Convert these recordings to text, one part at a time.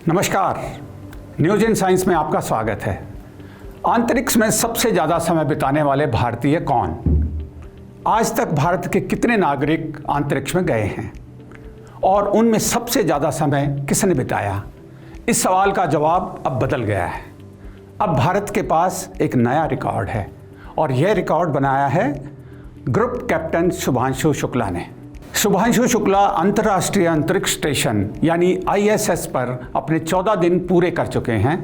नमस्कार, news in science में आपका स्वागत है। अंतरिक्ष में सबसे ज़्यादा समय बिताने वाले भारतीय कौन? आज तक भारत के कितने नागरिक अंतरिक्ष में गए हैं और उनमें सबसे ज़्यादा समय किसने बिताया? इस सवाल का जवाब अब बदल गया है। अब भारत के पास एक नया रिकॉर्ड है और यह रिकॉर्ड बनाया है ग्रुप कैप्टन शुभांशु शुक्ला ने। शुभांशु शुक्ला अंतर्राष्ट्रीय अंतरिक्ष स्टेशन यानी ISS पर अपने 14 दिन पूरे कर चुके हैं।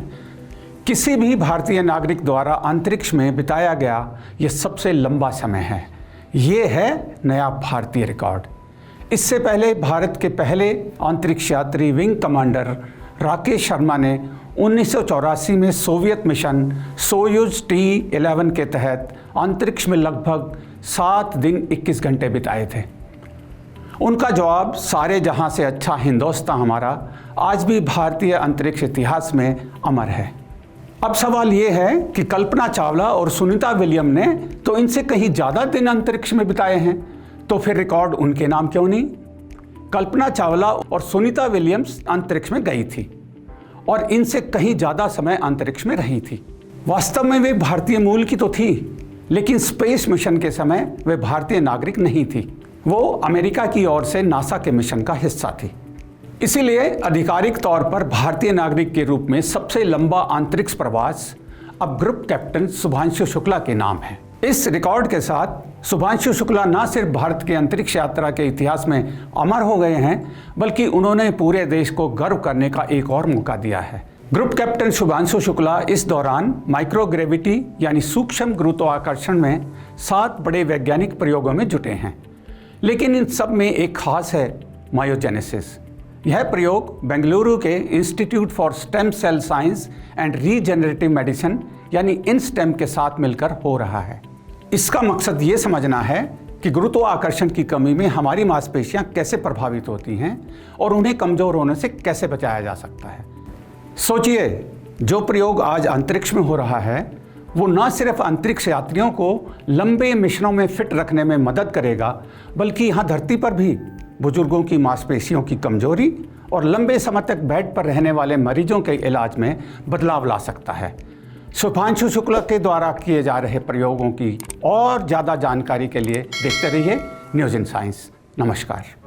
किसी भी भारतीय नागरिक द्वारा अंतरिक्ष में बिताया गया यह सबसे लंबा समय है। ये है नया भारतीय रिकॉर्ड। इससे पहले भारत के पहले अंतरिक्ष यात्री विंग कमांडर राकेश शर्मा ने 1984 में सोवियत मिशन सोयूज T-11 के तहत अंतरिक्ष में लगभग 7 दिन 21 घंटे बिताए थे। उनका जवाब सारे जहां से अच्छा हिंदुस्तान हमारा आज भी भारतीय अंतरिक्ष इतिहास में अमर है। अब सवाल ये है कि कल्पना चावला और सुनीता विलियम ने तो इनसे कहीं ज़्यादा दिन अंतरिक्ष में बिताए हैं, तो फिर रिकॉर्ड उनके नाम क्यों नहीं? कल्पना चावला और सुनीता विलियम्स अंतरिक्ष में गई थी और इनसे कहीं ज़्यादा समय अंतरिक्ष में रही थी। वास्तव में वे भारतीय मूल की तो थी, लेकिन स्पेस मिशन के समय वे भारतीय नागरिक नहीं थी। वो अमेरिका की ओर से नासा के मिशन का हिस्सा थी। इसीलिए आधिकारिक तौर पर भारतीय नागरिक के रूप में सबसे लंबा अंतरिक्ष प्रवास अब ग्रुप कैप्टन शुभांशु शुक्ला के नाम है। इस रिकॉर्ड के साथ शुभांशु शुक्ला न सिर्फ भारत के अंतरिक्ष यात्रा के इतिहास में अमर हो गए हैं, बल्कि उन्होंने पूरे देश को गर्व करने का एक और मौका दिया है। ग्रुप कैप्टन शुभांशु शुक्ला इस दौरान माइक्रोग्रेविटी यानी सूक्ष्म गुरुत्वाकर्षण में 7 बड़े वैज्ञानिक प्रयोगों में जुटे हैं। लेकिन इन सब में एक खास है मायोजेनेसिस। यह प्रयोग बेंगलुरु के institute for stem cell science and regenerative medicine यानी INSTEM के साथ मिलकर हो रहा है। इसका मकसद ये समझना है कि गुरुत्वाकर्षण की कमी में हमारी मांसपेशियां कैसे प्रभावित होती हैं और उन्हें कमज़ोर होने से कैसे बचाया जा सकता है। सोचिए, जो प्रयोग आज अंतरिक्ष में हो रहा है वो न सिर्फ अंतरिक्ष यात्रियों को लंबे मिशनों में फिट रखने में मदद करेगा, बल्कि यहाँ धरती पर भी बुजुर्गों की मांसपेशियों की कमजोरी और लंबे समय तक बेड पर रहने वाले मरीजों के इलाज में बदलाव ला सकता है। शुभांशु शुक्ला के द्वारा किए जा रहे प्रयोगों की और ज़्यादा जानकारी के लिए देखते रहिए न्यूज इन साइंस। नमस्कार।